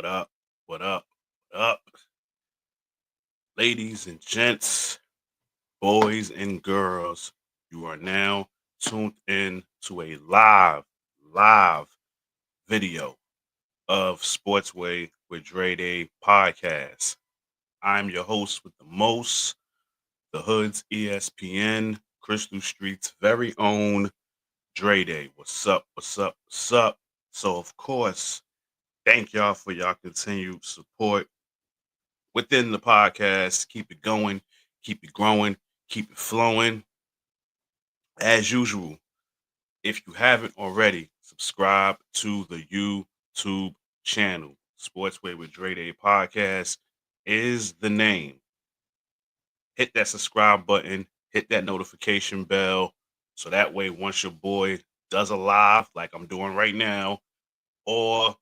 What up? What up? What up? Ladies and gents, boys and girls, you are now tuned in to a live video of Sportsway with Dre Day podcast. I'm your host with the most, the Hood's ESPN, Crystal Street's very own Dre Day. What's up? What's up? What's up? So, of course, thank y'all for y'all continued support within the podcast. Keep it going, keep it growing, keep it flowing. As usual, if you haven't already, subscribe to the YouTube channel. Sportsway with Dre Day Podcast is the name. Hit that subscribe button, hit that notification bell, so that way once your boy does a live like I'm doing right now, or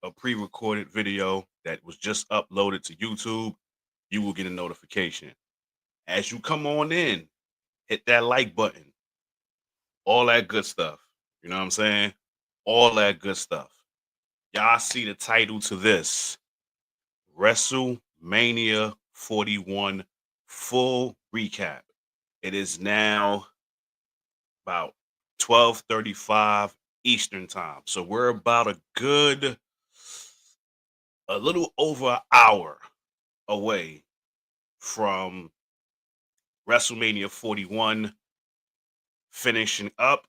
a pre-recorded video that was just uploaded to YouTube, you will get a notification. As you come on in, hit that like button. All that good stuff. You know what I'm saying? All that good stuff. Y'all see the title to this. WrestleMania 41 full recap. It is now about 12:35 Eastern time. So we're about a little over an hour away from WrestleMania 41 finishing up.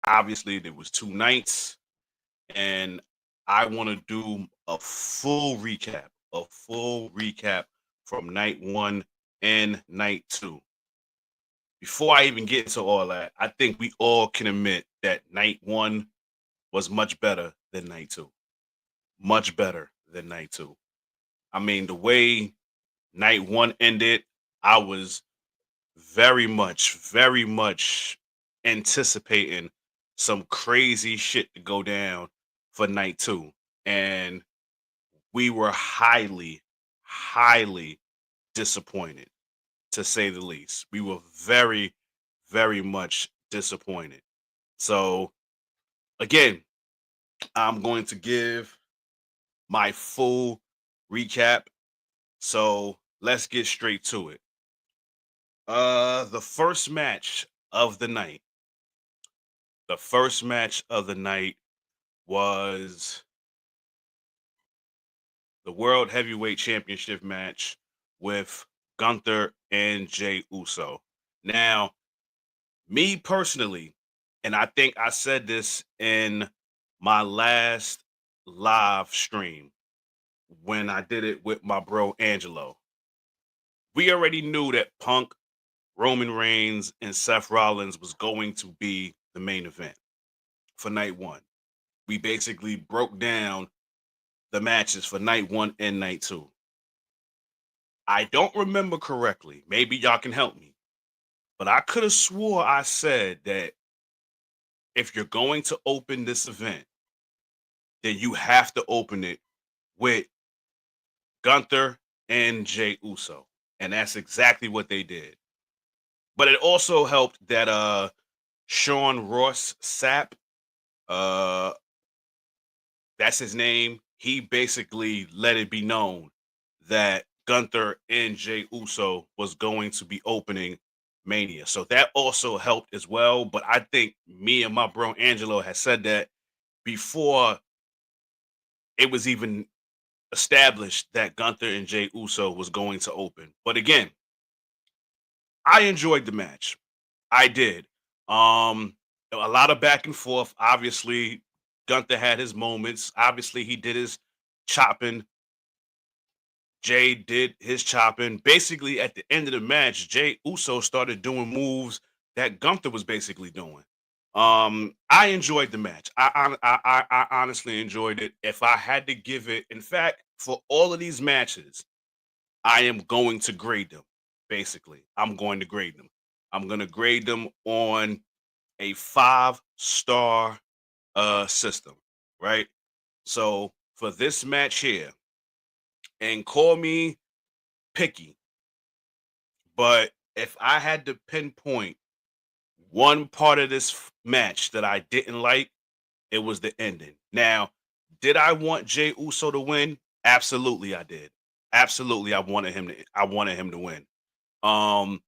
Obviously, there was 2 nights, and I want to do a full recap from night 1 and night 2. Before I even get into all that, I think we all can admit that night 1 was much better than night 2. Much better than night 2. I mean, the way night 1 ended, I was very much anticipating some crazy shit to go down for night 2. And we were highly disappointed, to say the least. We were very much disappointed. So, again, I'm going to give my full recap. So, let's get straight to it. The first match of the night. Was the World Heavyweight Championship match with Gunther and Jey Uso. Now, me personally, and I think I said this in my last live stream when I did it with my bro Angelo. We already knew that Punk, Roman Reigns, and Seth Rollins was going to be the main event for night 1. We basically broke down the matches for night 1 and night 2. I don't remember correctly. Maybe y'all can help me. But I could have swore I said that if you're going to open this event, then you have to open it with Gunther and Jey Uso. And that's exactly what they did. But it also helped that Sean Ross Sapp, that's his name, he basically let it be known that Gunther and Jey Uso was going to be opening Mania. So that also helped as well. But I think me and my bro Angelo had said that before it was even established that Gunther and Jey Uso was going to open. But again, I enjoyed the match. I did. A lot of back and forth. Obviously, Gunther had his moments. Obviously, he did his chopping. Jay did his chopping. Basically, at the end of the match, Jey Uso started doing moves that Gunther was basically doing. I enjoyed the match. I honestly enjoyed it. If I had to give it, in fact, for all of these matches, I am going to grade them. Basically, I'm going to grade them. I'm going to grade them on a 5-star system, right? So for this match here, and call me picky, but if I had to pinpoint one part of this match that I didn't like, it was the ending. Now, Did I want Jey Uso to win? Absolutely, I did. Absolutely, I wanted him to win. Um,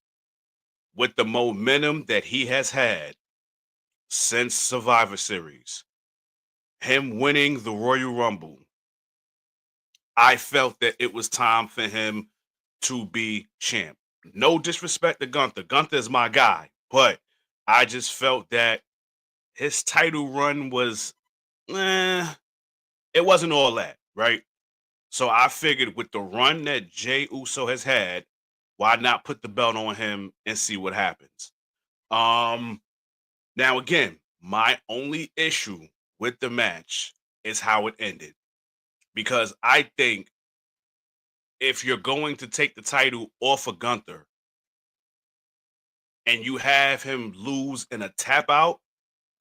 with the momentum that he has had since Survivor Series, him winning the Royal Rumble, I felt that it was time for him to be champ. No disrespect to Gunther. Gunther is my guy, but I just felt that his title run was, eh, it wasn't all that, right? So I figured with the run that Jey Uso has had, why not put the belt on him and see what happens? Um, Now again, my only issue with the match is how it ended because I think if you're going to take the title off of Gunther and you have him lose in a tap out,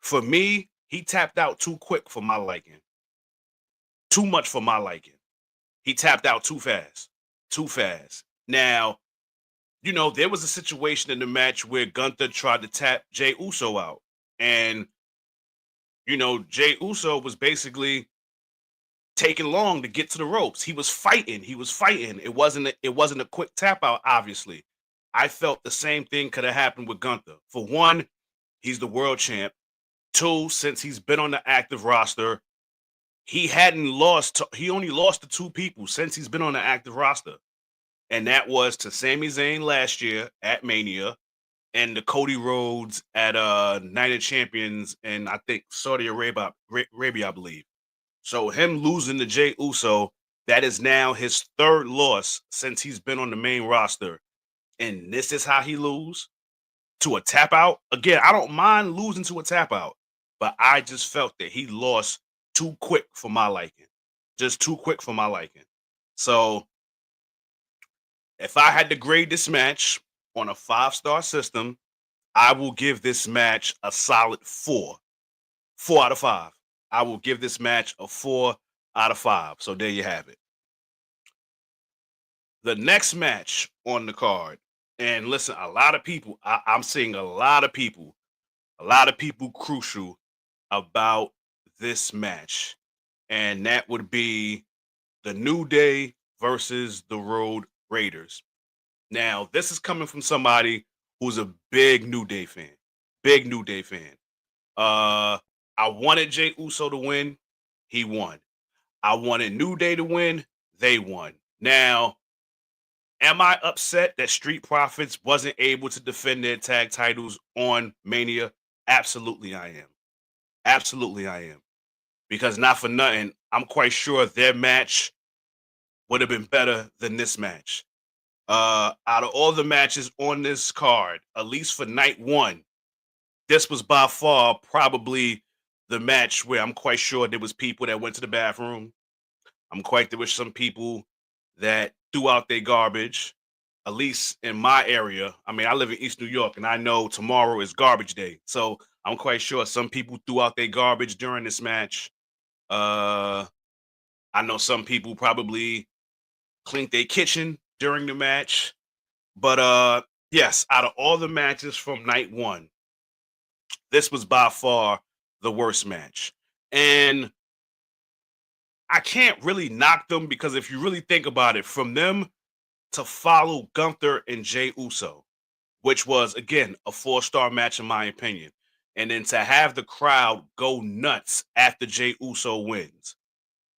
for me, he tapped out too quick for my liking. Too much for my liking. He tapped out too fast. Too fast. Now, there was a situation in the match where Gunther tried to tap Jey Uso out. And, Jey Uso was basically taking long to get to the ropes. He was fighting. He was fighting. It wasn't a quick tap out, obviously. I felt the same thing could have happened with Gunther. For one, he's the world champ. Two, since he's been on the active roster, he only lost to two people since he's been on the active roster. And that was to Sami Zayn last year at Mania and the Cody Rhodes at Night of Champions and I think Saudi Arabia, I believe. So him losing to Jey Uso, that is now his third loss since he's been on the main roster. And this is how he lose to a tap out. Again, I don't mind losing to a tap out, but I just felt that he lost too quick for my liking. Just too quick for my liking. So if I had to grade this match on a 5-star system, I will give this match a solid 4. 4 out of 5. I will give this match a 4 out of 5. So there you have it. The next match on the card, and listen, a lot of people, I'm seeing a lot of people crucial about this match, and that would be the New Day versus the Road Raiders. Now, this is coming from somebody who's a big New Day fan. Big New Day fan. Uh, I wanted Jey Uso to win. He won. I wanted New Day to win. They won. Now, am I upset that Street Profits wasn't able to defend their tag titles on Mania? Absolutely, I am. Absolutely, I am. Because not for nothing, I'm quite sure their match would have been better than this match. Out of all the matches on this card, at least for night one, this was by far probably the match where I'm quite sure there was people that went to the bathroom. There was some people that threw out their garbage. At least in my area. I mean, I live in East New York, and I know tomorrow is garbage day. So I'm quite sure some people threw out their garbage during this match. Uh, I know some people probably cleaned their kitchen during the match. But yes, out of all the matches from night one, this was by far the worst match. And I can't really knock them because if you really think about it, from them to follow Gunther and Jey Uso, which was again a 4-star match in my opinion, and then to have the crowd go nuts after Jey Uso wins.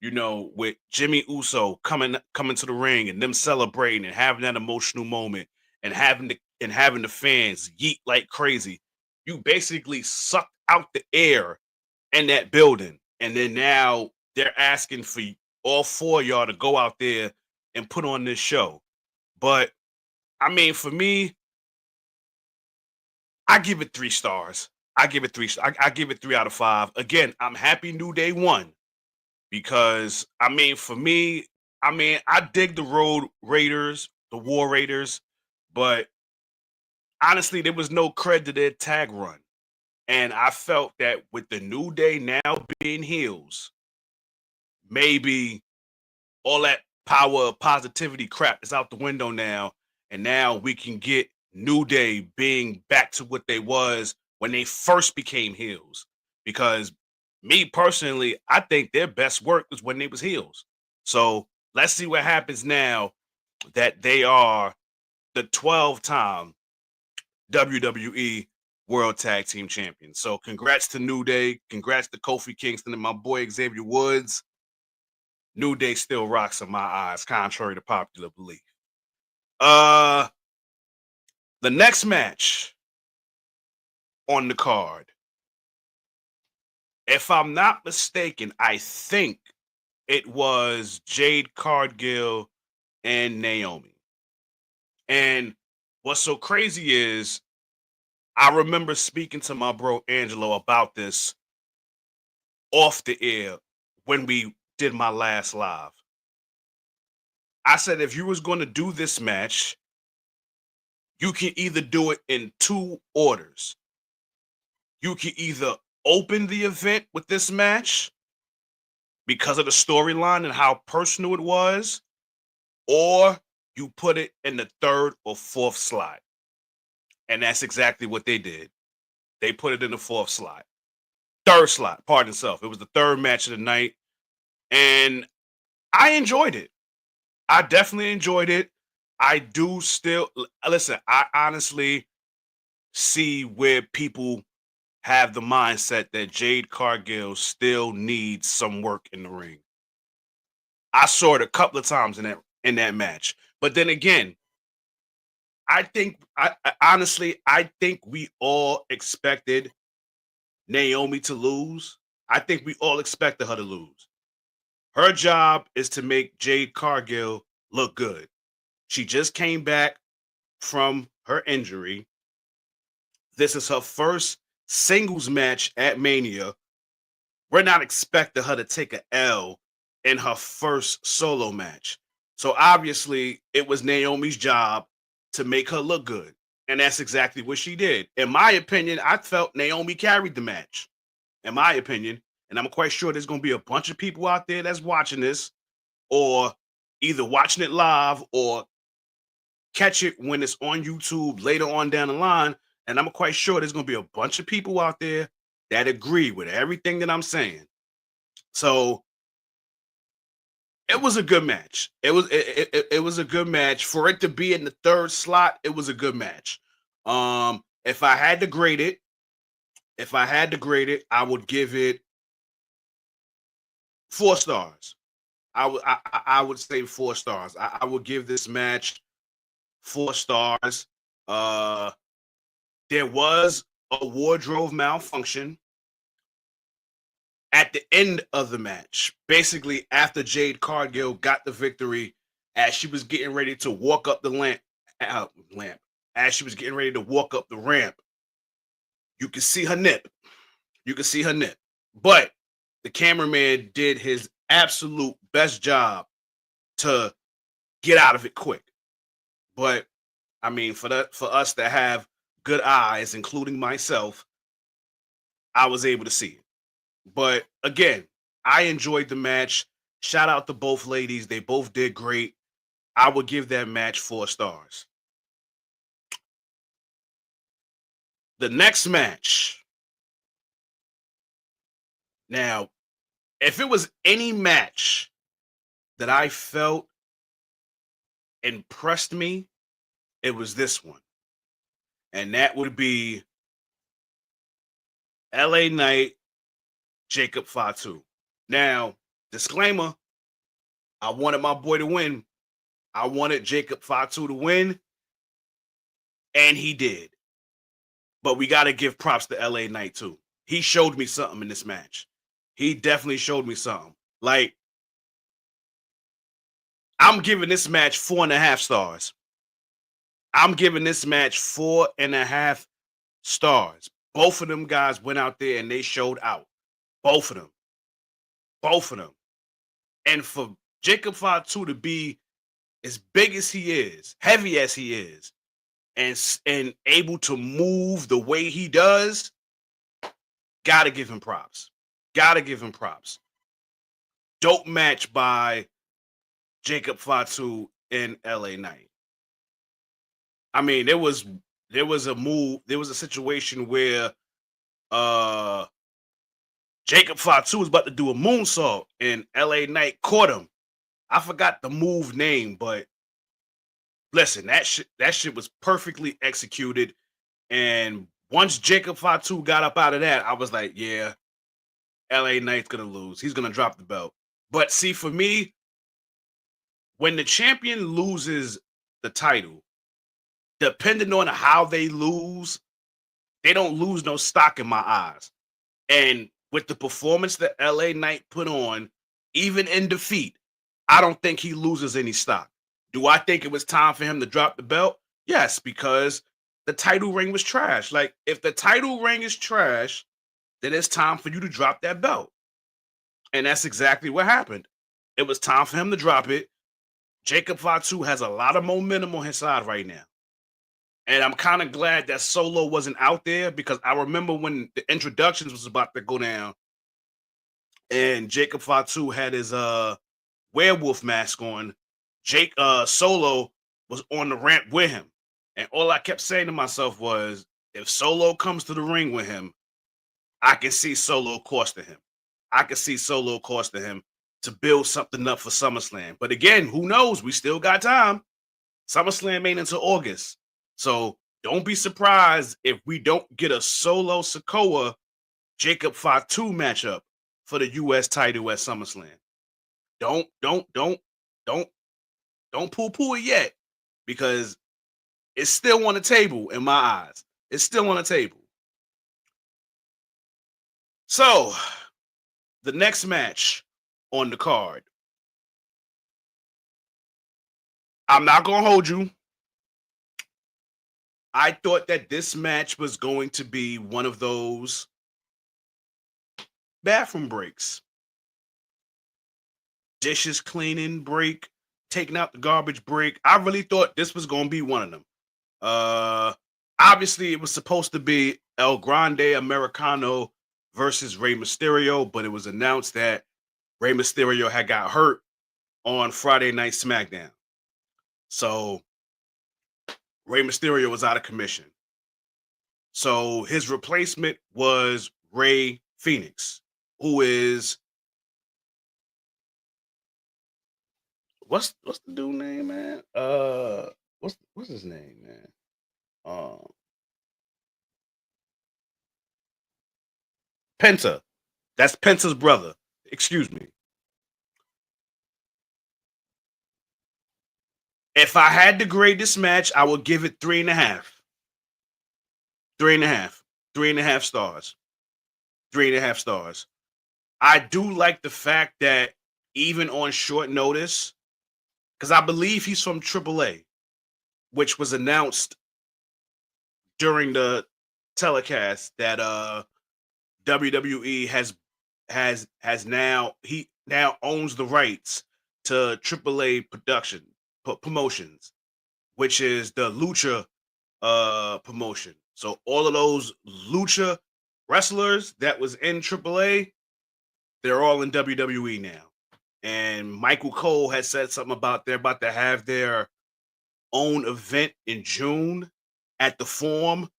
With Jimmy Uso coming to the ring and them celebrating and having that emotional moment and having the fans yeet like crazy. You basically sucked out the air in that building. And then now they're asking for all four of y'all to go out there and put on this show. But I mean, for me, I give it 3 stars. I give it three. I give it 3 out of 5. Again, I'm happy New Day won because I mean, for me, I mean, I dig the Road Raiders, the War Raiders, but honestly, there was no credit to their tag run. And I felt that with the New Day now being heels, maybe all that power of positivity crap is out the window now. And now we can get New Day being back to what they was when they first became heels. Because Me personally, I think their best work was when they was heels. So let's see what happens now that they are the 12-time WWE World Tag Team Champions. So congrats to New Day, congrats to Kofi Kingston and my boy Xavier Woods. New Day still rocks in my eyes, contrary to popular belief. Uh the next match on the card, if I'm not mistaken, I think it was Jade Cargill and Naomi. And what's so crazy is I remember speaking to my bro Angelo about this off the air when we did my last live. I said if you was going to do this match, you can either do it in two orders. You can either open the event with this match because of the storyline and how personal it was, or you put it in the third or fourth slot. And that's exactly what they did. They put it in the fourth slot. Third slot, pardon itself. It was the third match of the night. And I enjoyed it. I definitely enjoyed it. I do still listen, I honestly see where people have the mindset that Jade Cargill still needs some work in the ring. I saw it a couple of times in that match. But then again, I honestly I think we all expected Naomi to lose. I think we all expected her to lose. Her job is to make Jade Cargill look good. She just came back from her injury. This is her first singles match at Mania. We're not expecting her to take a L in her first solo match. So obviously, it was Naomi's job to make her look good. And that's exactly what she did. In my opinion, I felt Naomi carried the match. In my opinion. And I'm quite sure there's going to be a bunch of people out there that's watching this or either watching it live or catch it when it's on YouTube later on down the line. And I'm quite sure there's going to be a bunch of people out there that agree with everything that I'm saying. So it was a good match. It was a good match for it to be in the third slot. It was a good match. If I had to grade it, I would give it 4 stars. I would say 4 stars. I would give this match 4 stars. Uh, there was a wardrobe malfunction at the end of the match. Basically, after Jade Cargill got the victory, as she was getting ready to walk up the as she was getting ready to walk up the ramp, you can see her nip. You can see her nip. But the cameraman did his absolute best job to get out of it quick. But I mean, for us to have good eyes, including myself, I was able to see it. But again, I enjoyed the match. Shout out to both ladies. They both did great. I would give that match 4 stars. The next match. Now, if it was any match that I felt impressed me, it was this one. And that would be LA Knight, Jacob Fatu. Now, disclaimer, I wanted my boy to win. I wanted Jacob Fatu to win, and he did. But we got to give props to LA Knight too. He showed me something in this match. He definitely showed me something. Like, I'm giving this match 4.5 stars. I'm giving this match 4.5 stars. Both of them guys went out there and they showed out. Both of them. Both of them. And for Jacob Fatu to be as big as he is, heavy as he is, and able to move the way he does, gotta give him props. Gotta give him props. Dope match by Jacob Fatu and LA Knight. I mean, there was a situation where Jacob Fatu was about to do a moonsault, and LA Knight caught him. I forgot the move name, but listen, that shit was perfectly executed. And once Jacob Fatu got up out of that, I was like, yeah, LA Knight's gonna lose. He's gonna drop the belt. But see, for me, when the champion loses the title, depending on how they lose, they don't lose no stock in my eyes. And with the performance that LA Knight put on, even in defeat, I don't think he loses any stock. Do I think it was time for him to drop the belt? Yes, because the title ring was trash. Like, if the title ring is trash, then it's time for you to drop that belt. And that's exactly what happened. It was time for him to drop it. Jacob Fatu has a lot of momentum on his side right now. And I'm kind of glad that Solo wasn't out there because I remember when the introductions was about to go down and Jacob Fatu had his werewolf mask on. Jake Solo was on the ramp with him. And all I kept saying to myself was, if Solo comes to the ring with him, I can see Solo costing him. I can see Solo costing him to build something up for SummerSlam. But again, who knows? We still got time. SummerSlam ain't until August. So don't be surprised if we don't get a Solo Sikoa Jacob Fatu matchup for the US title at SummerSlam. Don't poo-poo it yet, because it's still on the table in my eyes. It's still on the table. So the next match on the card, I'm not gonna hold you. I thought that this match was going to be one of those bathroom breaks, dishes cleaning break, taking out the garbage break. I really thought this was going to be one of them. Obviously, it was supposed to be El Grande Americano versus Rey Mysterio, but it was announced that Rey Mysterio had got hurt on Friday Night SmackDown. So Rey Mysterio was out of commission. So his replacement was Rey Phoenix, who is what's the dude name, man? What's his name, man? Penta. That's Penta's brother. Excuse me. If I had to grade this match, I would give it 3.5. 3.5. 3.5 stars. 3.5 stars. I do like the fact that even on short notice, because I believe he's from AAA, which was announced during the telecast that WWE has now he now owns the rights to AAA promotions, which is the Lucha promotion. So all of those Lucha wrestlers that was in AAA, they're all in WWE now. And Michael Cole has said something about they're about to have their own event in June at the Forum.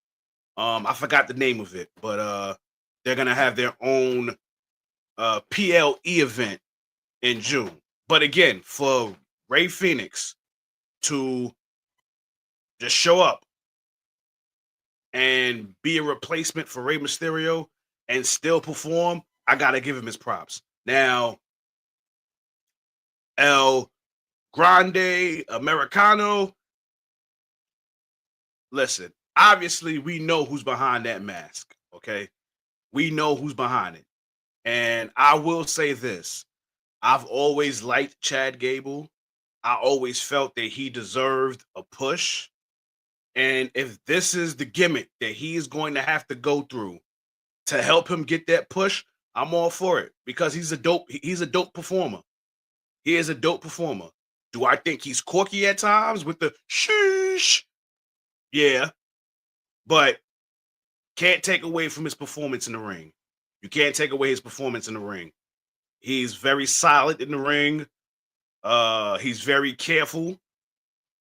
I forgot the name of it, but they're gonna have their own PLE event in June. But again, for Rey Phoenix to just show up and be a replacement for Rey Mysterio and still perform, I gotta give him his props. Now, El Grande Americano, listen, obviously we know who's behind that mask, okay? We know who's behind it. And I will say this, I've always liked Chad Gable. I always felt that he deserved a push. And if this is the gimmick that he is going to have to go through to help him get that push, I'm all for it because he's a dope performer. He is a dope performer. Do I think he's quirky at times with the sheesh? Yeah, but can't take away from his performance in the ring. You can't take away his performance in the ring. He's very solid in the ring. He's very careful.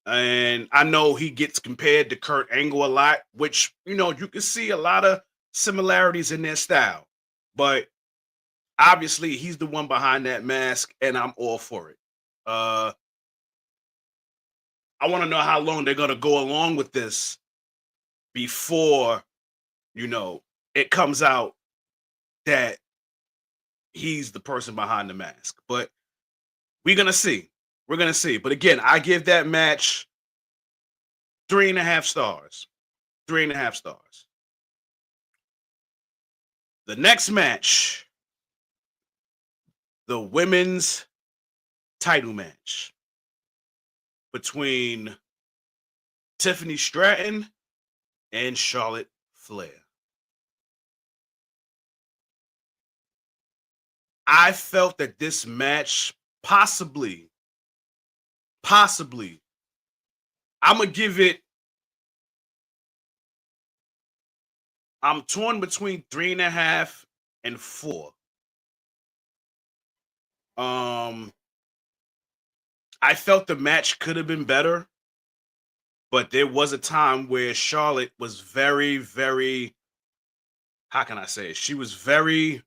And I know he gets compared to Kurt Angle a lot, which, you can see a lot of similarities in their style. But Obviously, he's the one behind that mask, and I'm all for it. Uh, I want to know how long they're gonna go along with this before you know it comes out that he's the person behind the mask. But we're gonna see. We're gonna see. But again, I give that match 3.5 stars. 3.5 stars. The next match, the women's title match between Tiffany Stratton and Charlotte Flair. I felt that this match possibly, I'm gonna give it. I'm torn between 3.5 and 4. Um, I felt the match could have been better, but there was a time where Charlotte was very, very. How can I say it? She was very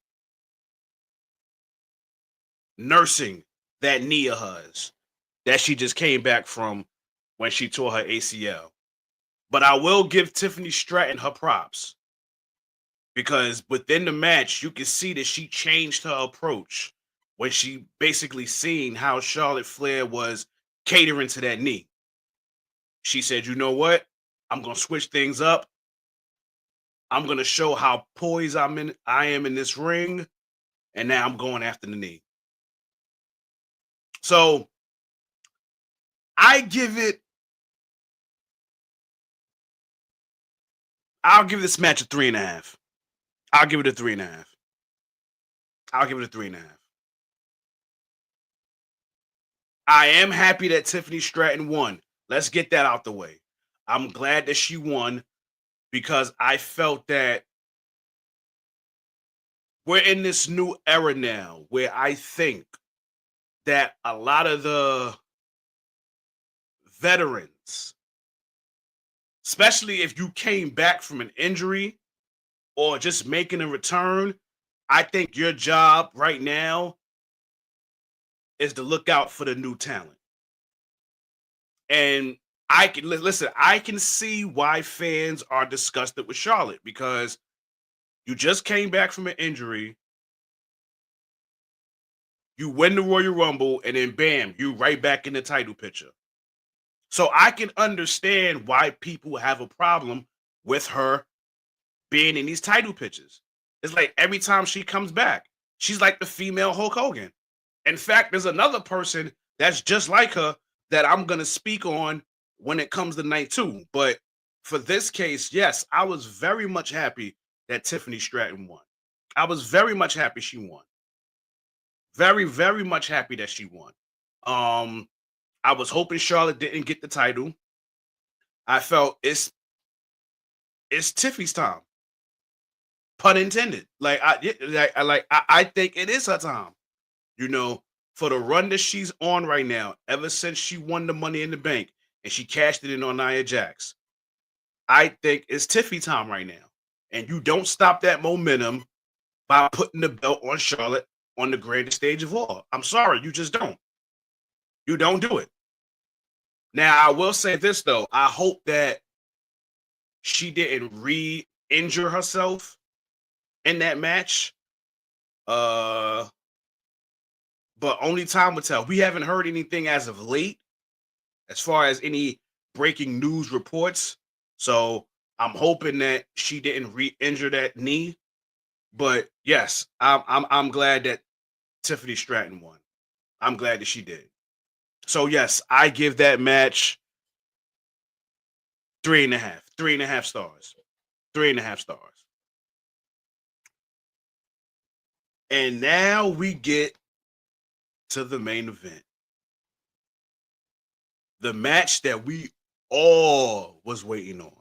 nursing that knee of hers that she just came back from when she tore her ACL. But I will give Tiffany Stratton her props because within the match, you can see that she changed her approach when she basically seen how Charlotte Flair was catering to that knee. She said, "You know what? I'm gonna switch things up. I'm gonna show how poised I am in this ring, and now I'm going after the knee." So I give it. I'll give this match a 3.5. I'll give it a 3.5. I'll give it a 3.5. I am happy that Tiffany Stratton won. Let's get that out the way. I'm glad that she won because I felt that we're in this new era now where I think that a lot of the veterans, especially if you came back from an injury or just making a return, I think your job right now is to look out for the new talent. And I can listen, I can see why fans are disgusted with Charlotte because you just came back from an injury, you win the Royal Rumble, and then bam, you right back in the title picture. So I can understand why people have a problem with her being in these title pictures. It's like every time she comes back, she's like the female Hulk Hogan. In fact, there's another person that's just like her that I'm gonna speak on when it comes to night two. But for this case, yes, I was very much happy that Tiffany Stratton won. I was very much happy she won. Very, very much happy that she won. Um, I was hoping Charlotte didn't get the title. I felt it's Tiffy's time, pun intended. I think it is her time. You know, for the run that she's on right now, ever since she won the Money in the Bank and she cashed it in on Nia Jax, I think it's Tiffy time right now. And you don't stop that momentum by putting the belt on Charlotte on the greatest stage of all. I'm sorry, you just don't. You don't do it. Now, I will say this though. I hope that she didn't re-injure herself in that match. Uh, but only time will tell. We haven't heard anything as of late, as far as any breaking news reports. So I'm hoping that she didn't re-injure that knee. But yes, I'm glad that Tiffany Stratton won. I'm glad that she did. So yes, I give that match 3.5, 3.5 stars, 3.5 stars. And now we get to the main event, the match that we all was waiting on.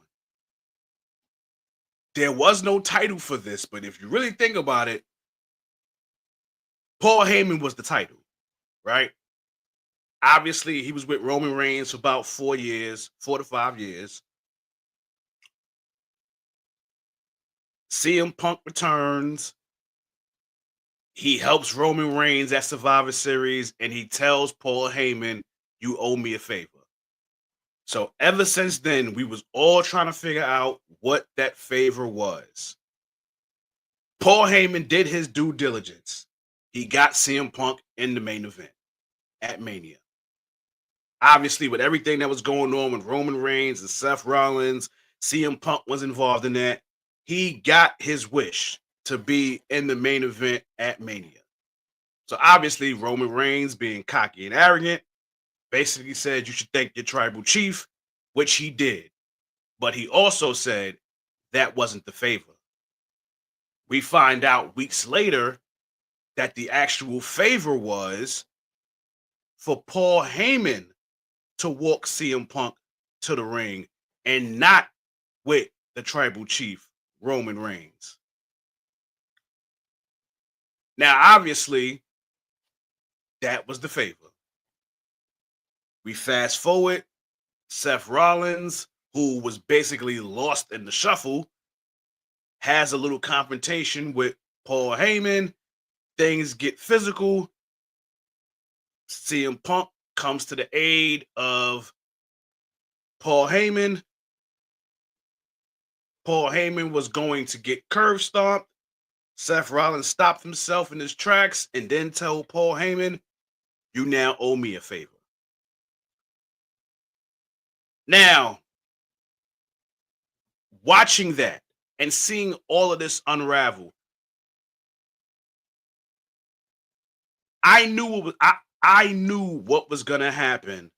There was no title for this, but if you really think about it, Paul Heyman was the title, right? Obviously, he was with Roman Reigns for about 4 years, 4 to 5 years. CM Punk returns. He helps Roman Reigns at Survivor Series, and he tells Paul Heyman, "You owe me a favor." So ever since then, we was all trying to figure out what that favor was. Paul Heyman did his due diligence. He got CM Punk in the main event at Mania. Obviously, with everything that was going on with Roman Reigns and Seth Rollins, CM Punk was involved in that. He got his wish to be in the main event at Mania. So obviously, Roman Reigns, being cocky and arrogant, basically said, "You should thank your tribal chief," which he did. But he also said that wasn't the favor. We find out weeks later that the actual favor was for Paul Heyman to walk CM Punk to the ring and not with the tribal chief, Roman Reigns. Now, obviously, that was the favor. We fast forward, Seth Rollins, who was basically lost in the shuffle, has a little confrontation with Paul Heyman. Things get physical. CM Punk comes to the aid of Paul Heyman. Paul Heyman was going to get curb stomped. Seth Rollins stopped himself in his tracks and then told Paul Heyman, "You now owe me a favor." Now, watching that and seeing all of this unravel, I knew I knew what was gonna happen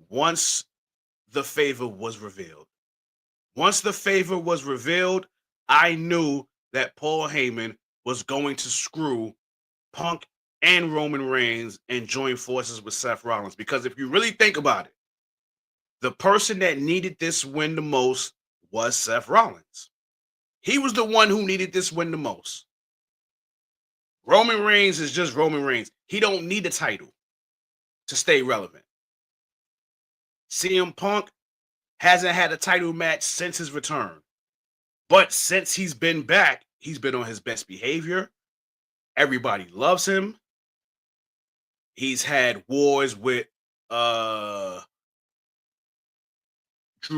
once the favor was revealed. Once the favor was revealed, I knew that Paul Heyman was going to screw Punk and Roman Reigns and join forces with Seth Rollins. Because if you really think about it, the person that needed this win the most was Seth Rollins. He was the one who needed this win the most. Roman Reigns is just Roman Reigns. He don't need a title to stay relevant. CM Punk hasn't had a title match since his return. But since he's been back, he's been on his best behavior. Everybody loves him. He's had wars with Drew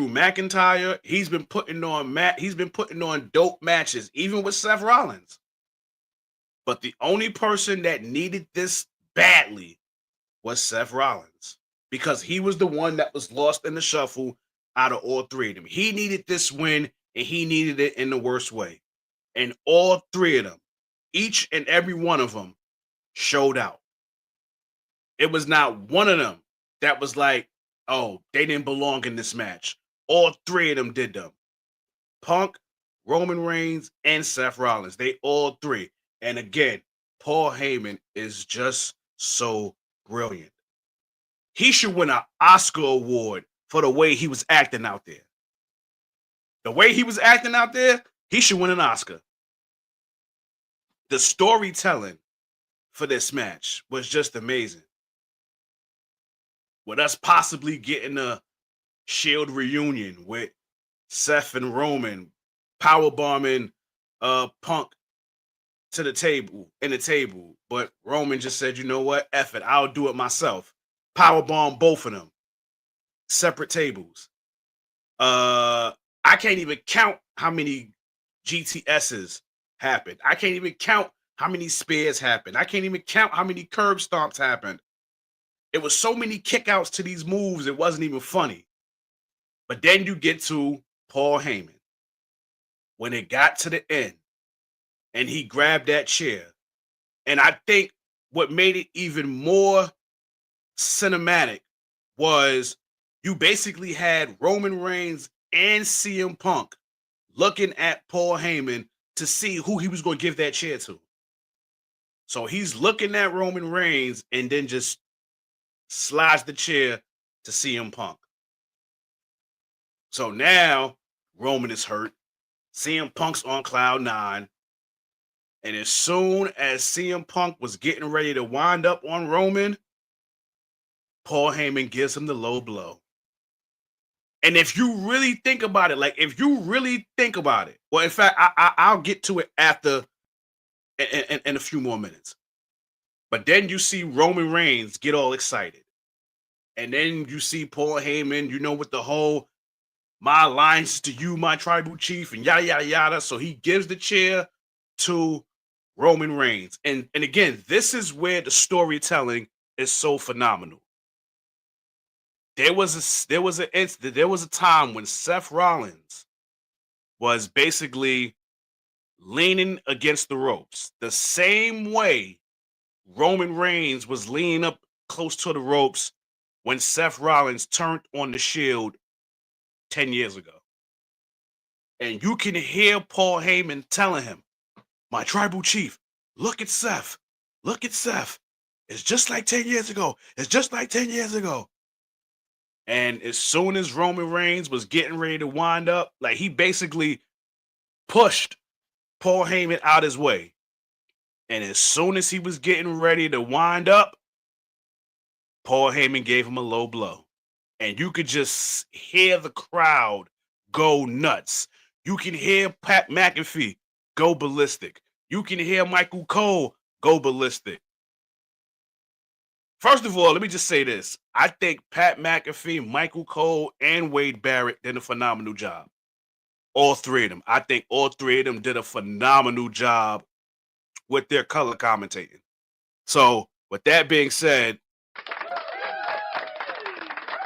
McIntyre. He's been putting on dope matches, even with Seth Rollins. But the only person that needed this badly was Seth Rollins, because he was the one that was lost in the shuffle out of all three of them. He needed this win, and he needed it in the worst way. And all three of them, each and every one of them, showed out. It was not one of them that was like, "Oh, they didn't belong in this match." All three of them did them. Punk, Roman Reigns, and Seth Rollins. They all three. And again, Paul Heyman is just so brilliant. He should win an Oscar award for the way he was acting out there. The way he was acting out there, he should win an Oscar. The storytelling for this match was just amazing. With us possibly getting a Shield reunion with Seth and Roman powerbombing Punk to the table, but Roman just said, "You know what? F it, I'll do it myself." Powerbomb both of them, separate tables. I can't even count how many GTSs happened. I can't even count how many spears happened. I can't even count how many curb stomps happened. It was so many kickouts to these moves, it wasn't even funny. But then you get to Paul Heyman. When it got to the end and he grabbed that chair, and I think what made it even more cinematic was you basically had Roman Reigns and CM Punk looking at Paul Heyman to see who he was going to give that chair to. So he's looking at Roman Reigns and then just slides the chair to CM Punk. So now Roman is hurt. CM Punk's on cloud nine. And as soon as CM Punk was getting ready to wind up on Roman, Paul Heyman gives him the low blow. And if you really think about it, well, in fact, I'll get to it after in a few more minutes. But then you see Roman Reigns get all excited. And then you see Paul Heyman, with the whole my alliance to you, my tribal chief, and yada yada yada. So he gives the chair to Roman Reigns. And again, this is where the storytelling is so phenomenal. There was a time when Seth Rollins was basically leaning against the ropes, the same way Roman Reigns was leaning up close to the ropes when Seth Rollins turned on the Shield 10 years ago. And you can hear Paul Heyman telling him, my tribal chief, look at Seth. Look at Seth. It's just like 10 years ago. It's just like 10 years ago. And as soon as Roman Reigns was getting ready to wind up, like he basically pushed Paul Heyman out his way. And as soon as he was getting ready to wind up, Paul Heyman gave him a low blow. And you could just hear the crowd go nuts. You can hear Pat McAfee go ballistic. You can hear Michael Cole go ballistic. First of all, let me just say this. I think Pat McAfee, Michael Cole, and Wade Barrett did a phenomenal job. All three of them. I think all three of them did a phenomenal job with their color commentating. So, with that being said,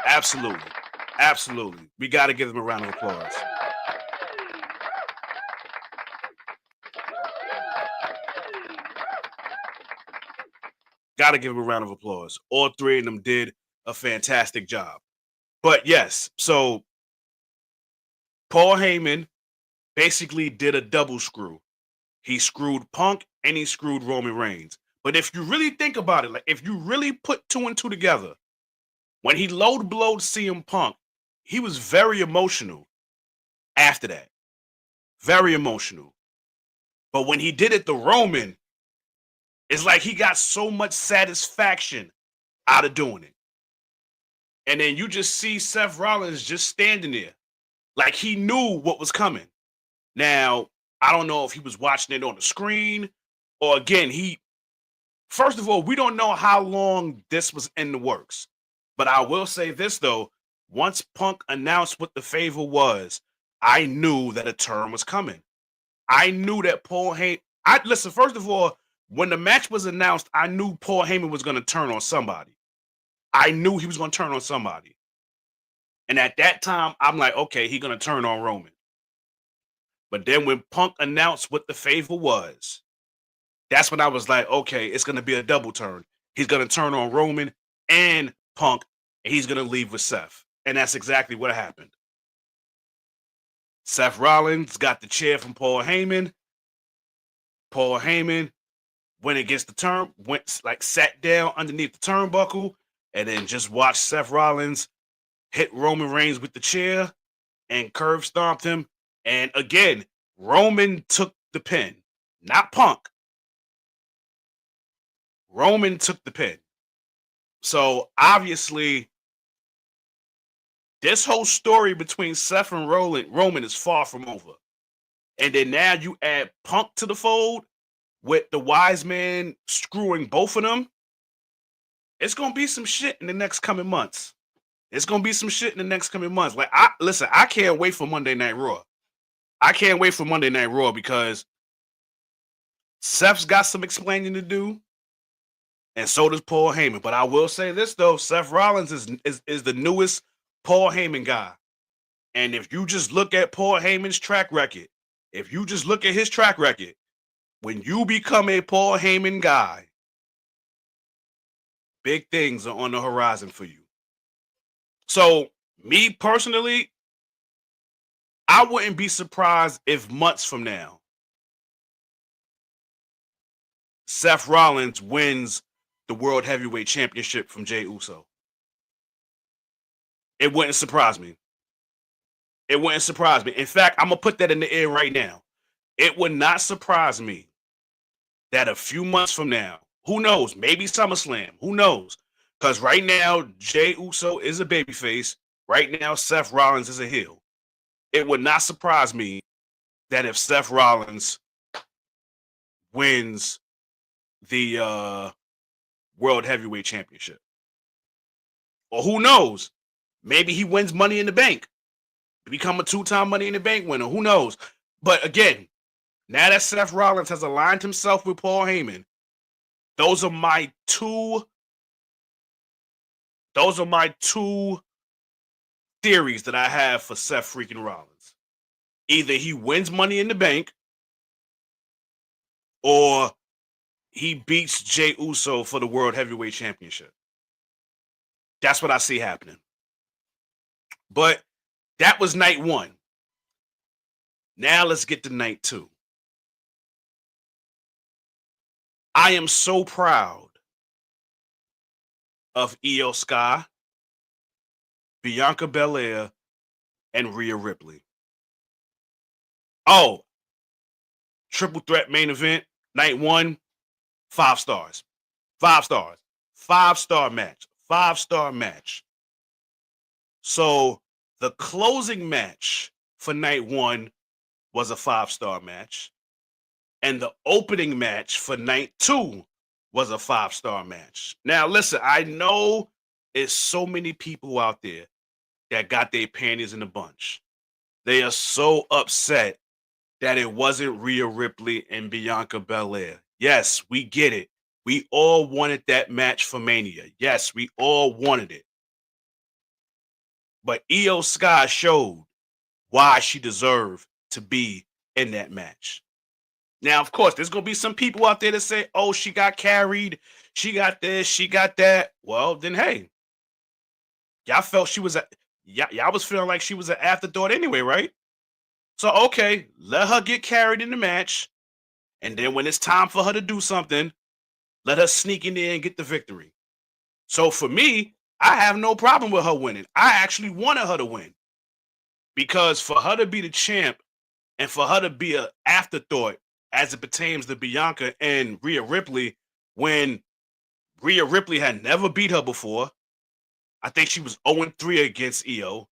absolutely. Absolutely. We got to give them a round of applause. Got to give them a round of applause. All three of them did a fantastic job. But yes, so Paul Heyman basically did a double screw. He screwed Punk and he screwed Roman Reigns. But if you really think about it, like if you really put two and two together, when he low blowed CM Punk, he was very emotional after that. Very emotional. But when he did it to Roman, it's like he got so much satisfaction out of doing it. And then you just see Seth Rollins just standing there like he knew what was coming. Now, I don't know if he was watching it on the screen or again, first of all, we don't know how long this was in the works. But I will say this though, once Punk announced what the favor was, I knew that a turn was coming. I knew that Paul Heyman. Listen, first of all, when the match was announced, I knew Paul Heyman was going to turn on somebody. I knew he was going to turn on somebody. And at that time, I'm like, okay, he's going to turn on Roman. But then when Punk announced what the favor was, that's when I was like, okay, it's going to be a double turn. He's going to turn on Roman and Punk, and he's going to leave with Seth. And that's exactly what happened. Seth Rollins got the chair from Paul Heyman. Paul Heyman went against the turn, sat down underneath the turnbuckle, and then just watched Seth Rollins hit Roman Reigns with the chair and curb stomped him. And again, Roman took the pin, not Punk. Roman took the pin. So obviously, this whole story between Seth and Roman is far from over. And then now you add Punk to the fold with the wise man screwing both of them. It's going to be some shit in the next coming months. It's going to be some shit in the next coming months. Like, I can't wait for Monday Night Raw. I can't wait for Monday Night Raw because Seth's got some explaining to do, and so does Paul Heyman. But I will say this, though. Seth Rollins is the newest Paul Heyman guy. And if you just look at Paul Heyman's track record, when you become a Paul Heyman guy, big things are on the horizon for you. So, me personally, I wouldn't be surprised if months from now, Seth Rollins wins the World Heavyweight Championship from Jey Uso. It wouldn't surprise me. It wouldn't surprise me. In fact, I'm going to put that in the air right now. It would not surprise me that a few months from now, who knows, maybe SummerSlam, who knows? Because right now, Jey Uso is a babyface. Right now, Seth Rollins is a heel. It would not surprise me that if Seth Rollins wins the World Heavyweight Championship. Or who knows? Maybe he wins Money in the Bank, become a 2-time Money in the Bank winner. Who knows? But again, now that Seth Rollins has aligned himself with Paul Heyman, those are my two theories that I have for Seth freaking Rollins. Either he wins Money in the Bank, or he beats Jey Uso for the World Heavyweight Championship. That's what I see happening. But that was night 1. Now let's get to night 2. I am so proud of Io Sky, Bianca Belair, and Rhea Ripley. Oh, triple threat main event, night 1, 5 stars. 5 stars. 5-star match. 5-star match. So the closing match for night 1 was a 5-star match. And the opening match for night 2 was a 5-star match. Now, listen, I know there's so many people out there that got their panties in a bunch. They are so upset that it wasn't Rhea Ripley and Bianca Belair. Yes, we get it. We all wanted that match for Mania. Yes, we all wanted it. But Io Sky showed why she deserved to be in that match. Now, of course, there's going to be some people out there that say, oh, she got carried. She got this. She got that. Well, then, hey, y'all felt she was y'all was feeling like she was an afterthought anyway, right? So, okay, let her get carried in the match. And then when it's time for her to do something, let her sneak in there and get the victory. So for me, I have no problem with her winning. I actually wanted her to win. Because for her to be the champ and for her to be an afterthought as it pertains to Bianca and Rhea Ripley, when Rhea Ripley had never beat her before, I think she was 0-3 against Io.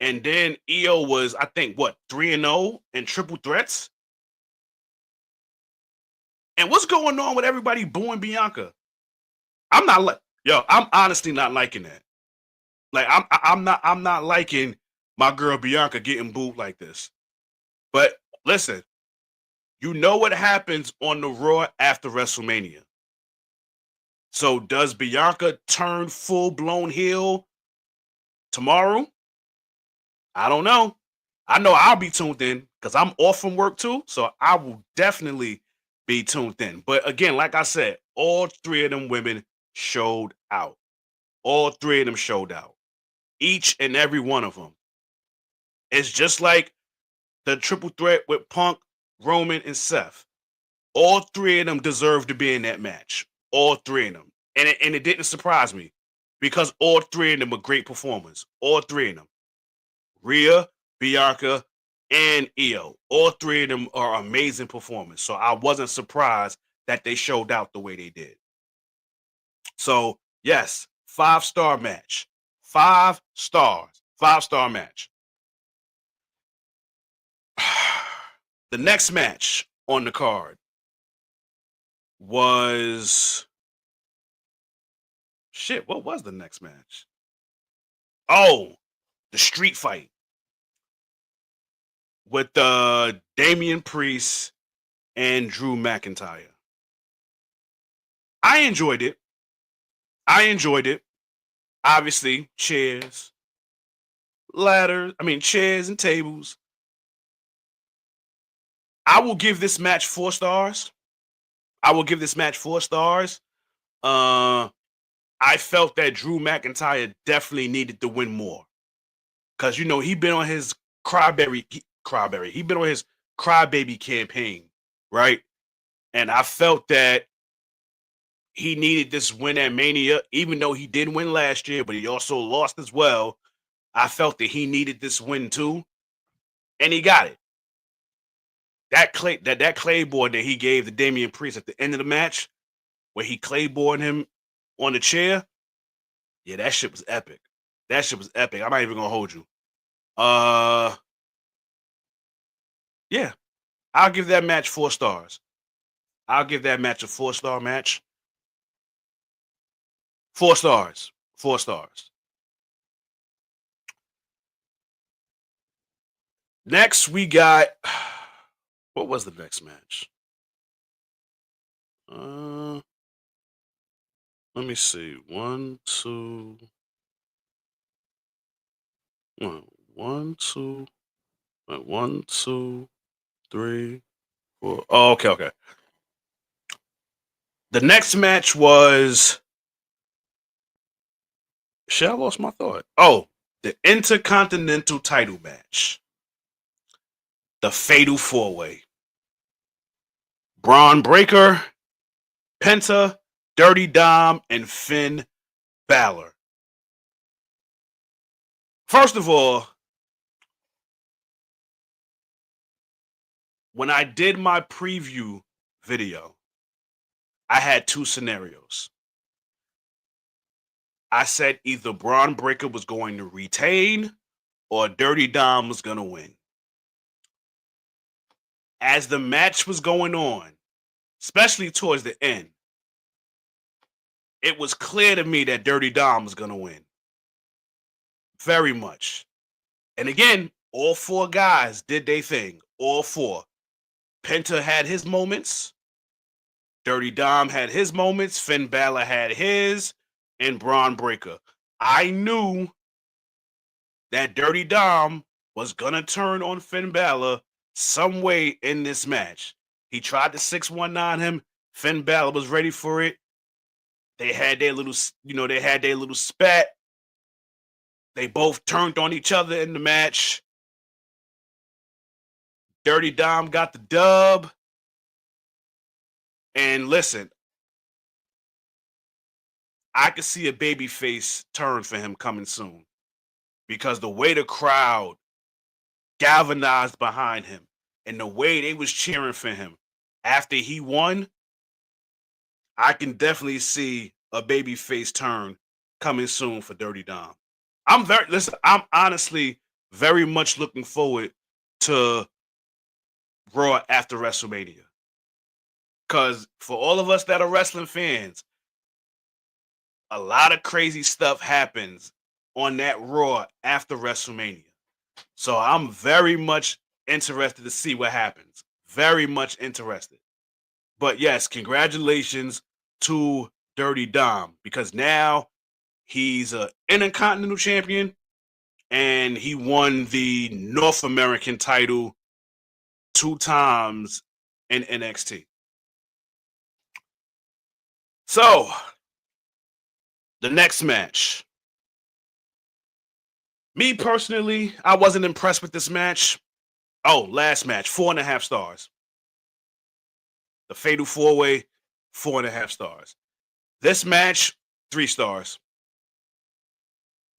And then Io was, I think, 3-0 in triple threats? And what's going on with everybody booing Bianca? I'm honestly not liking that. Like, I'm not liking my girl Bianca getting booed like this. But listen, you know what happens on the Raw after WrestleMania. So does Bianca turn full-blown heel tomorrow? I don't know. I know I'll be tuned in because I'm off from work too. So I will definitely be tuned in. But again, like I said, all 3 of them women showed out. All 3 of them showed out. Each and every one of them. It's just like the triple threat with Punk, Roman, and Seth. All 3 of them deserve to be in that match. All 3 of them. And it didn't surprise me because all 3 of them were great performers. All 3 of them. Rhea, Bianca, and Io. All 3 of them are amazing performers. So I wasn't surprised that they showed out the way they did. So, yes, 5-star match. 5 stars. 5-star match. The next match on the card was... Shit, what was the next match? Oh, the street fight with Damian Priest and Drew McIntyre. I enjoyed it. Obviously, chairs and tables. I will give this match 4 stars. I felt that Drew McIntyre definitely needed to win more. Because, he'd been on his crybaby campaign, right? And I felt that he needed this win at Mania, even though he did win last year, but he also lost as well. I felt that he needed this win too, and he got it. That Claymore that he gave to Damian Priest at the end of the match, where he Clayboarded him on the chair, yeah, that shit was epic. I'm not even gonna hold you. Yeah, I'll give that match 4 stars. I'll give that match a 4-star match. 4 stars. 4 stars. Next, we got what was the next match? Let me see. 1, 2, 1, 2, 1, 2, 3, 4. Oh, okay. The next match was. Shit, I lost my thought. Oh, the Intercontinental title match. The Fatal 4-Way. Braun Breaker, Penta, Dirty Dom, and Finn Balor. First of all, when I did my preview video, I had 2 scenarios. I said either Braun Breaker was going to retain or Dirty Dom was going to win. As the match was going on, especially towards the end, it was clear to me that Dirty Dom was going to win. Very much. And again, all 4 guys did their thing. All 4. Penta had his moments. Dirty Dom had his moments. Finn Balor had his. And Braun Breaker. I knew that Dirty Dom was going to turn on Finn Balor some way in this match. He tried to 619 him. Finn Balor was ready for it. They had their little, spat. They both turned on each other in the match. Dirty Dom got the dub. And listen, I could see a babyface turn for him coming soon. Because the way the crowd galvanized behind him and the way they was cheering for him after he won, I can definitely see a babyface turn coming soon for Dirty Dom. I'm honestly very much looking forward to Raw after WrestleMania. Because for all of us that are wrestling fans, a lot of crazy stuff happens on that Raw after WrestleMania. So I'm very much interested to see what happens. Very much interested. But yes, congratulations to Dirty Dom, because now he's an Intercontinental Champion and he won the North American title 2 times in NXT. So, the next match. Me personally, I wasn't impressed with this match. Oh, last match, 4.5 stars. The Fatal 4-Way, 4.5 stars. This match, 3 stars.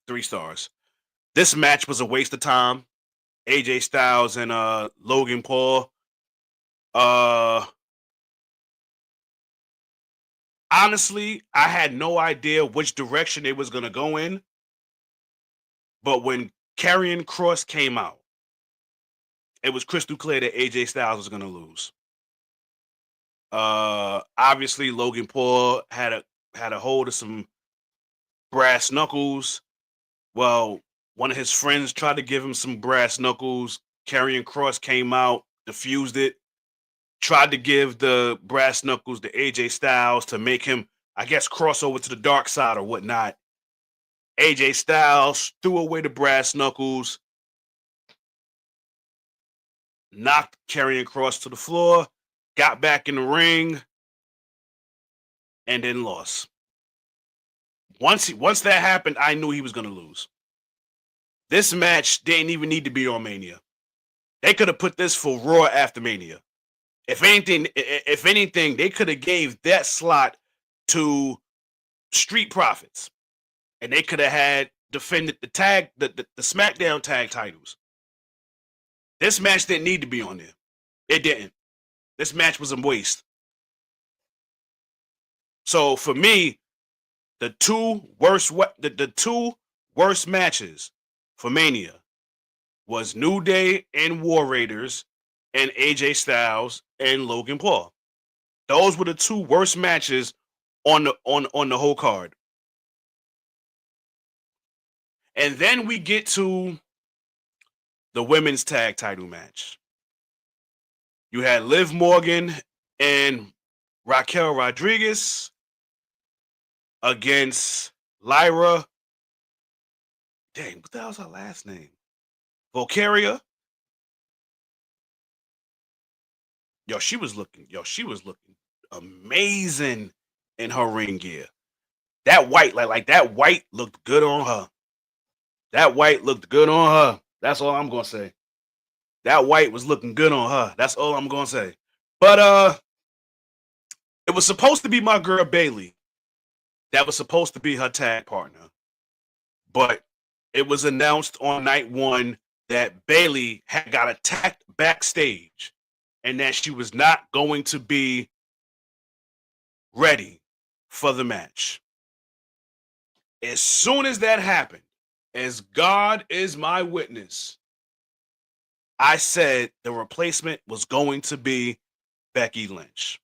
3 stars. This match was a waste of time. AJ Styles and Logan Paul. Honestly, I had no idea which direction it was going to go in. But when Karrion Kross came out, it was crystal clear that AJ Styles was going to lose. Obviously, Logan Paul had a hold of some brass knuckles. Well, one of his friends tried to give him some brass knuckles. Karrion Kross came out, diffused it, tried to give the brass knuckles to AJ Styles to make him, I guess, cross over to the dark side or whatnot. AJ Styles threw away the brass knuckles, knocked Karrion Kross to the floor, got back in the ring, and then lost. Once that happened, I knew he was going to lose. This match didn't even need to be on Mania. They could have put this for Raw after Mania. If anything, they could have gave that slot to Street Profits, and they could have had defended the SmackDown tag titles. This match didn't need to be on there. It didn't. This match was a waste. So for me, the two worst matches for Mania was New Day and War Raiders and AJ Styles and Logan Paul. Those were the two worst matches on the whole card. And then we get to the women's tag title match. You had Liv Morgan and Raquel Rodriguez against Lyra. Dang, what the hell's her last name? Volcaria. She was looking amazing in her ring gear. That white, like that white looked good on her. That white looked good on her. That's all I'm gonna say. That white was looking good on her. That's all I'm gonna say. But it was supposed to be my girl Bayley. That was supposed to be her tag partner. But it was announced on night one that Bayley had got attacked backstage and that she was not going to be ready for the match. As soon as that happened, as God is my witness, I said the replacement was going to be Becky Lynch.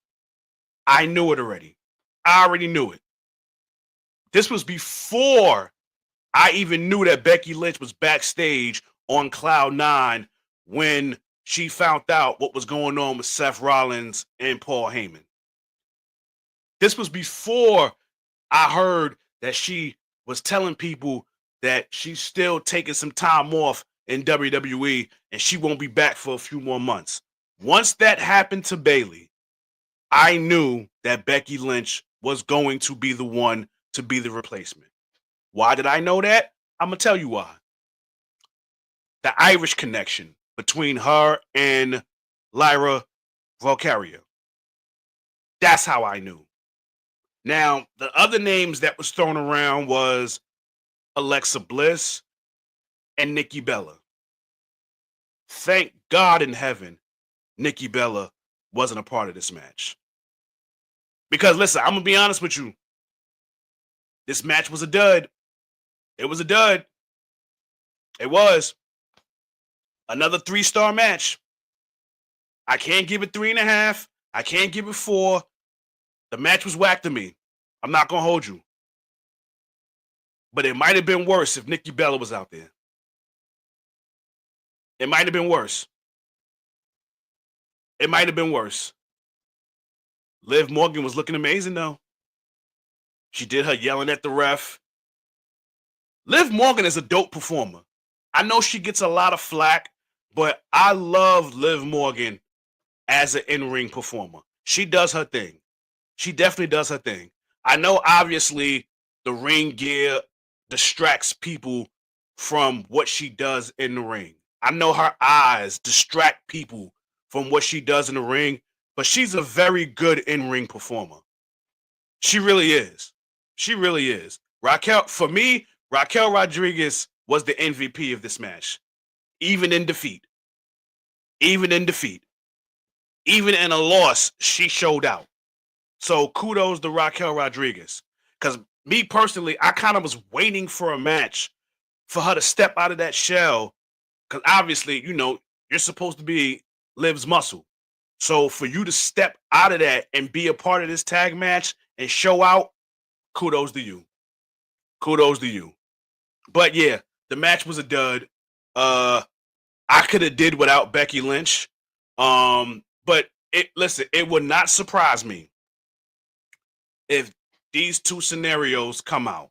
I knew it already. I already knew it. This was before I even knew that Becky Lynch was backstage on Cloud 9 when she found out what was going on with Seth Rollins and Paul Heyman. This was before I heard that she was telling people that she's still taking some time off in WWE and she won't be back for a few more months. Once that happened to Bayley, I knew that Becky Lynch was going to be the one to be the replacement. Why did I know that? I'm going to tell you why. The Irish connection between her and Lyra Valkyria. That's how I knew. Now, the other names that was thrown around was Alexa Bliss and Nikki Bella. Thank God in heaven, Nikki Bella wasn't a part of this match. Because listen, I'm going to be honest with you. This match was a dud. It was a dud. It was. Another 3-star match. I can't give it 3.5. I can't give it 4. The match was whack to me. I'm not going to hold you. But it might have been worse if Nikki Bella was out there. It might have been worse. It might have been worse. Liv Morgan was looking amazing, though. She did her yelling at the ref. Liv Morgan is a dope performer. I know she gets a lot of flack, but I love Liv Morgan as an in-ring performer. She does her thing. She definitely does her thing. I know, obviously, the ring gear distracts people from what she does in the ring. I know her eyes distract people from what she does in the ring, but she's a very good in-ring performer. She really is. She really is. For me, Raquel Rodriguez was the MVP of this match. Even in defeat. Even in defeat. Even in a loss, she showed out. So kudos to Raquel Rodriguez. Because me personally, I kind of was waiting for a match for her to step out of that shell. Because obviously, you're supposed to be Liv's muscle. So for you to step out of that and be a part of this tag match and show out, kudos to you. Kudos to you. But yeah, the match was a dud. I could have did without Becky Lynch. But it would not surprise me if these two scenarios come out.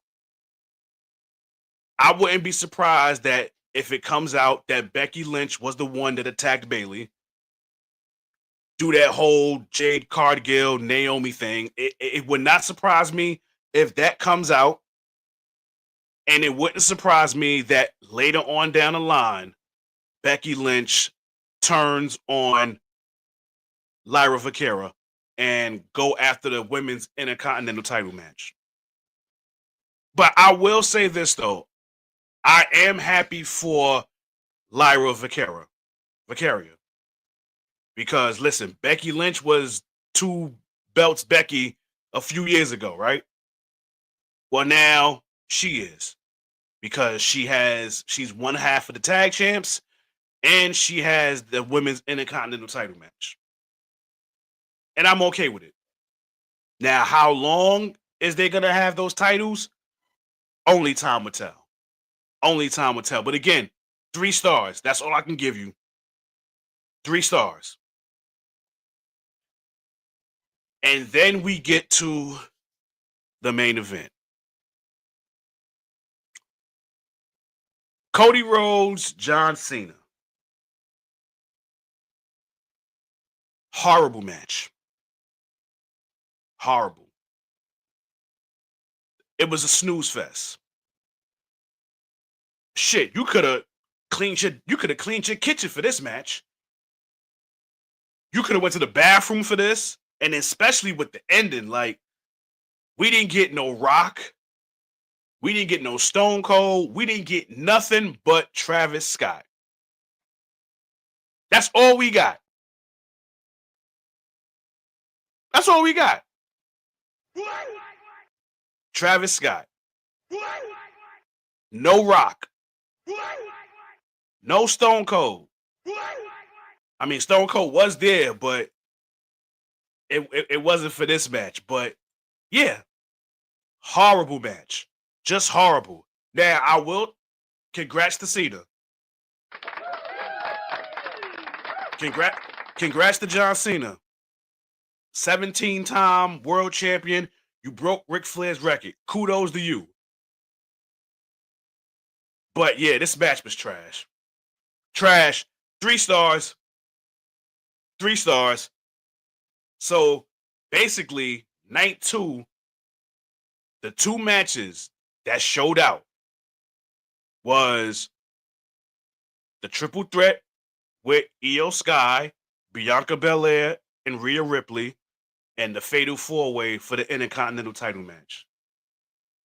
I wouldn't be surprised that if it comes out that Becky Lynch was the one that attacked Bayley. Do that whole Jade Cargill, Naomi thing. It would not surprise me if that comes out. And it wouldn't surprise me that later on down the line, Becky Lynch turns on Lyra Valkyria and go after the women's Intercontinental title match. But I will say this, though. I am happy for Lyra Valkyria. Because, listen, Becky Lynch was 2 belts Becky a few years ago, right? Well, now she is. Because she's one half of the tag champs and she has the women's Intercontinental title match. And I'm okay with it. Now, how long is they gonna have those titles? Only time will tell. Only time will tell. But again, 3 stars. That's all I can give you. 3 stars. And then we get to the main event. Cody Rhodes, John Cena. Horrible match. Horrible. It was a snooze fest. Shit, you could have cleaned your kitchen for this match. You could have went to the bathroom for this, and especially with the ending, like we didn't get no Rock, we didn't get no Stone Cold, we didn't get nothing but Travis Scott. That's all we got. That's all we got. Travis Scott. No Rock. No Stone Cold. I mean, Stone Cold was there, but it wasn't for this match. But yeah, horrible match. Just horrible. Now, I will congrats to Cena. Congrats to John Cena. 17-time world champion. You broke Ric Flair's record. Kudos to you. But yeah, this match was trash. Trash. 3 stars. 3 stars. So basically, night 2, the 2 matches that showed out was the triple threat with Io Sky, Bianca Belair, and Rhea Ripley, and the fatal 4-way for the Intercontinental title match.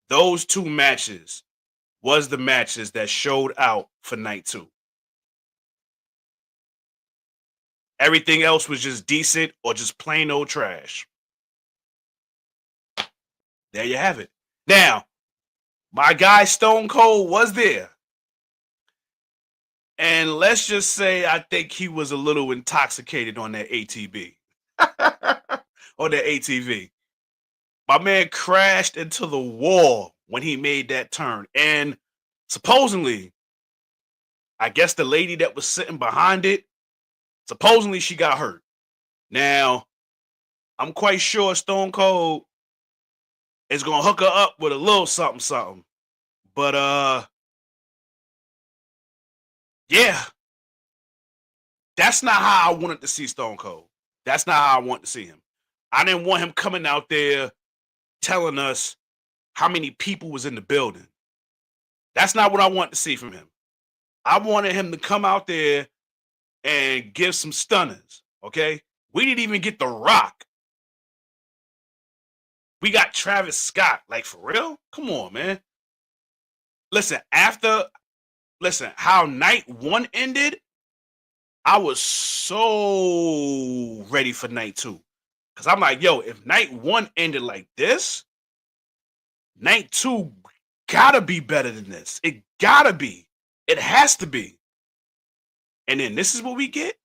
Those 2 matches was the matches that showed out for night 2. Everything else was just decent or just plain old trash. There you have it. Now, my guy Stone Cold was there. And let's just say I think he was a little intoxicated on that ATV. On that ATV. My man crashed into the wall when he made that turn. And supposedly, I guess the lady that was sitting behind it, supposedly she got hurt. Now, I'm quite sure Stone Cold is gonna hook her up with a little something. But yeah. That's not how I wanted to see Stone Cold. That's not how I want to see him. I didn't want him coming out there telling us how many people was in the building. That's not what I want to see from him. I wanted him to come out there and give some stunners, okay? We didn't even get The Rock. We got Travis Scott. Like, for real? Come on, man. Listen, how night 1 ended, I was so ready for night 2. Because I'm like, yo, if night 1 ended like this, night 2 gotta be better than this. It gotta be. It has to be. And then this is what we get?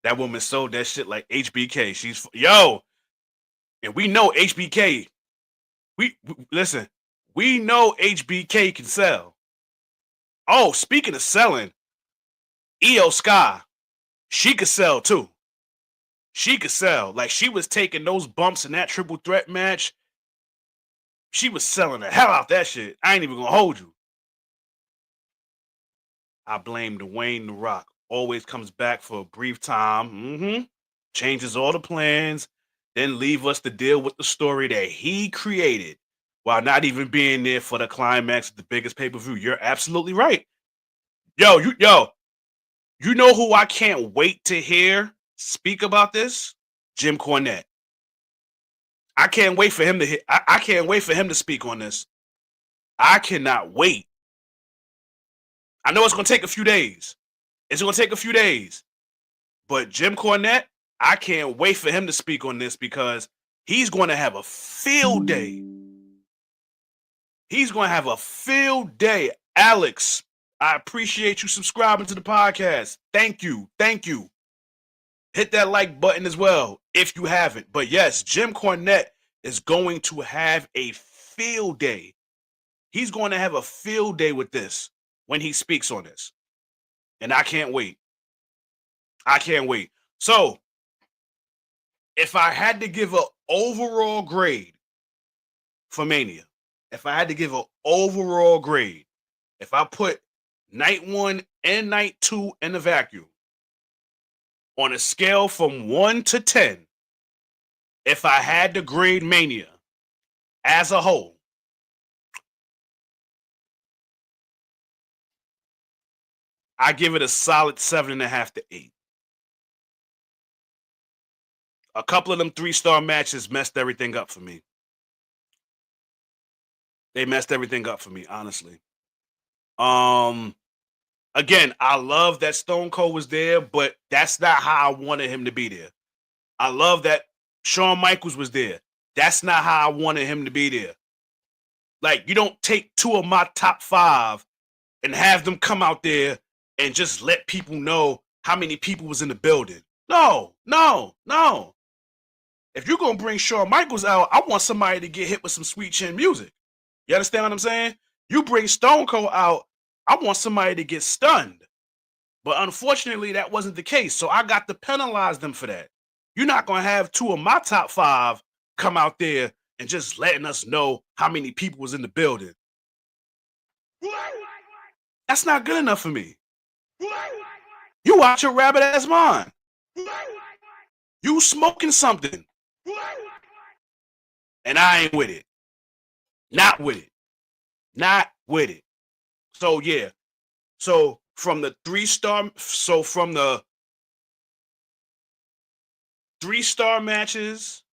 That woman sold that shit like HBK. She's, yo, and we know HBK. Listen, we know HBK can sell. Oh, speaking of selling, Io Sky, she could sell too. She could sell. Like, she was taking those bumps in that triple threat match. She was selling the hell out that shit. I ain't even gonna hold you. I blame Dwayne The Rock. Always comes back for a brief time. Changes all the plans. Then leave us to deal with the story that he created while not even being there for the climax of the biggest pay-per-view. You're absolutely right. Yo, you know who I can't wait to hear speak about this? Jim Cornette. I can't wait for him to hit. I can't wait for him to speak on this. I cannot wait. I know it's going to take a few days. It's going to take a few days. But Jim Cornette, I can't wait for him to speak on this because he's going to have a field day. He's going to have a field day. Alex, I appreciate you subscribing to the podcast. Thank you. Thank you. Hit that like button as well if you haven't. But yes, Jim Cornette is going to have a field day. He's going to have a field day with this when he speaks on this. And I can't wait. I can't wait. So, if I had to give an overall grade for Mania, if I had to give an overall grade, if I put night 1 and night 2 in the vacuum on a scale from 1 to 10, if I had to grade Mania as a whole, I give it a solid 7.5 to 8. A couple of them 3-star matches messed everything up for me. They messed everything up for me, honestly. Again, I love that Stone Cold was there, but that's not how I wanted him to be there. I love that Shawn Michaels was there. That's not how I wanted him to be there. Like, you don't take 2 of my top 5 and have them come out there and just let people know how many people was in the building. No. If you're going to bring Shawn Michaels out, I want somebody to get hit with some sweet chin music. You understand what I'm saying? You bring Stone Cold out, I want somebody to get stunned. But unfortunately, that wasn't the case. So I got to penalize them for that. You're not going to have 2 of my top 5 come out there and just letting us know how many people was in the building. That's not good enough for me. You watch your rabbit ass mind. You smoking something. And I ain't with it. Not with it. Not with it. So yeah. So from the 3-star matches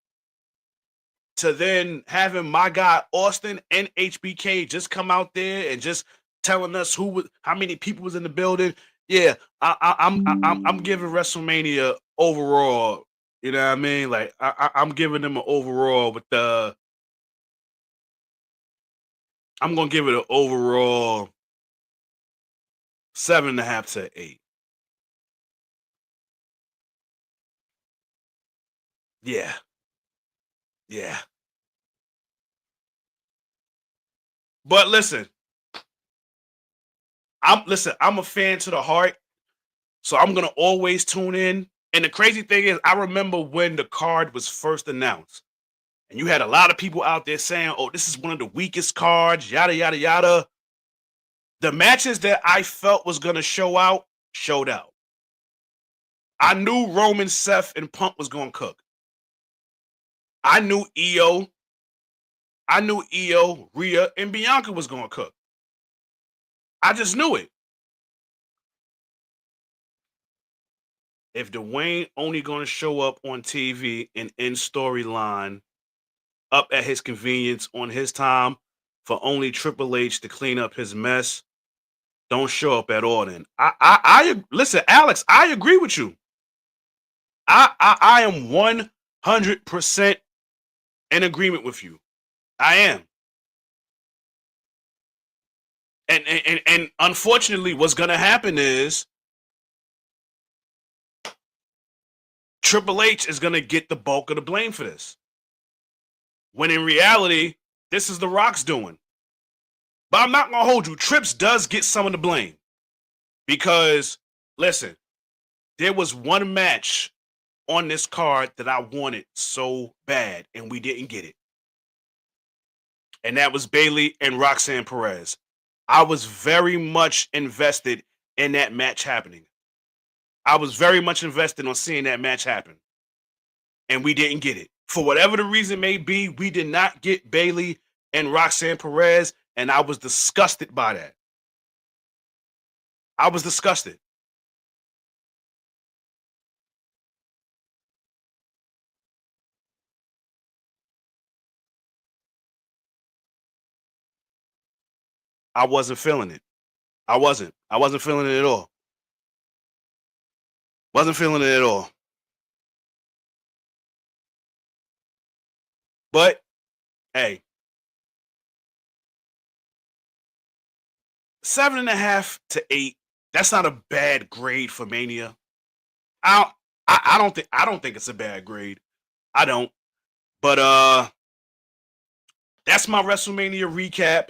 to then having my guy Austin and HBK just come out there and just telling us how many people was in the building. Yeah, I'm giving WrestleMania overall. You know what I mean? Like I'm giving them an overall with the. I'm gonna give it an overall 7.5 to 8. Yeah. But listen, I'm a fan to the heart, so I'm gonna always tune in. And the crazy thing is, I remember when the card was first announced, and you had a lot of people out there saying, "Oh, this is one of the weakest cards," yada yada yada. The matches that I felt was gonna show out showed out. I knew Roman, Seth, and Punk was gonna cook. I knew Rhea, and Bianca was gonna cook. I just knew it. If Dwayne only gonna show up on TV and in storyline up at his convenience on his time for only Triple H to clean up his mess, don't show up at all. Then I listen, Alex. I agree with you. I am 100% in agreement with you. I am. And unfortunately, what's gonna happen is Triple H is gonna get the bulk of the blame for this. When in reality, this is The Rock's doing. But I'm not gonna hold you. Trips does get some of the blame. Because, listen, there was one match on this card that I wanted so bad, and we didn't get it. And that was Bayley and Roxanne Perez. I was very much invested in that match happening. I was very much invested on seeing that match happen. And we didn't get it. For whatever the reason may be, we did not get Bayley and Roxanne Perez, and I was disgusted by that. I was disgusted. I wasn't feeling it. I wasn't. I wasn't feeling it at all. Wasn't feeling it at all. But hey, 7.5 to 8. That's not a bad grade for Mania. I don't think it's a bad grade. I don't. But that's my WrestleMania recap.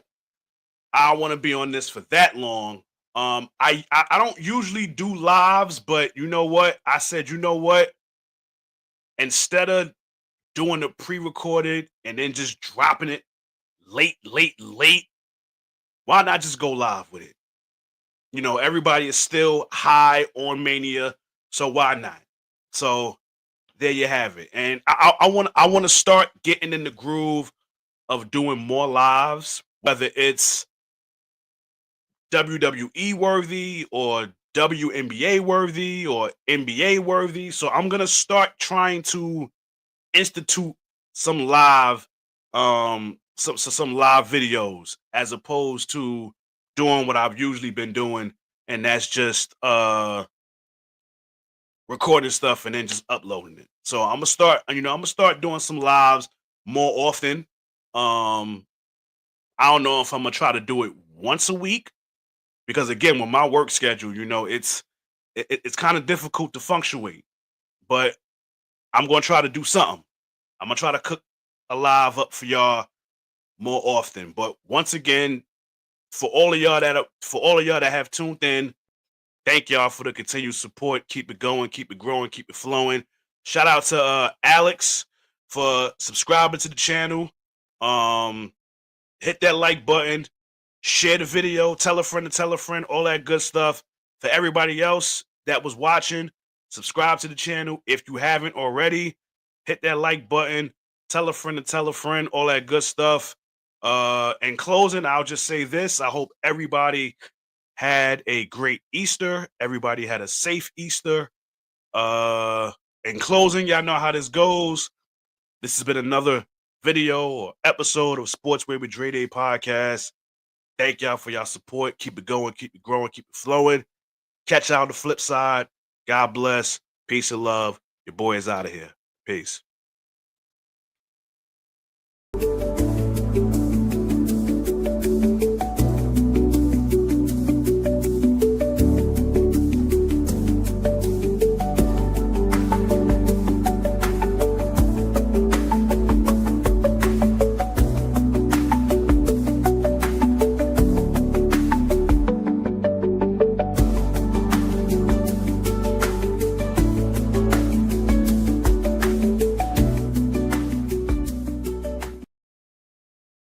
I don't want to be on this for that long. I don't usually do lives, but you know what? I said, you know what? Instead of doing the pre-recorded and then just dropping it late, why not just go live with it? You know, everybody is still high on Mania, so why not? So there you have it. And I want to start getting in the groove of doing more lives, whether it's WWE worthy or WNBA worthy or NBA worthy. So I'm gonna start trying to institute some live some live videos as opposed to doing what I've usually been doing, and that's just recording stuff and then just uploading it. So I'm gonna start doing some lives more often. Um I don't know if I'm gonna try to do it once a week because again, with my work schedule, it's kind of difficult to functionate. But I'm gonna try to do something. I'm gonna try to cook a live up for y'all more often. But once again, for all of y'all that have tuned in, thank y'all for the continued support. Keep it going, keep it growing, keep it flowing. Shout out to Alex for subscribing to the channel. Um, Hit that like button, share the video, tell a friend to tell a friend, all that good stuff. For everybody else that was watching, subscribe to the channel if you haven't already. Hit that like button, tell a friend to tell a friend, all that good stuff. In closing, I'll just say this. I hope everybody had a great Easter. Everybody had a safe Easter. In closing, y'all know how this goes. This has been another video or episode of Sportswear with Dre Day podcast. Thank y'all for y'all support. Keep it going, keep it growing, keep it flowing. Catch y'all on the flip side. God bless. Peace and love. Your boy is out of here. Peace.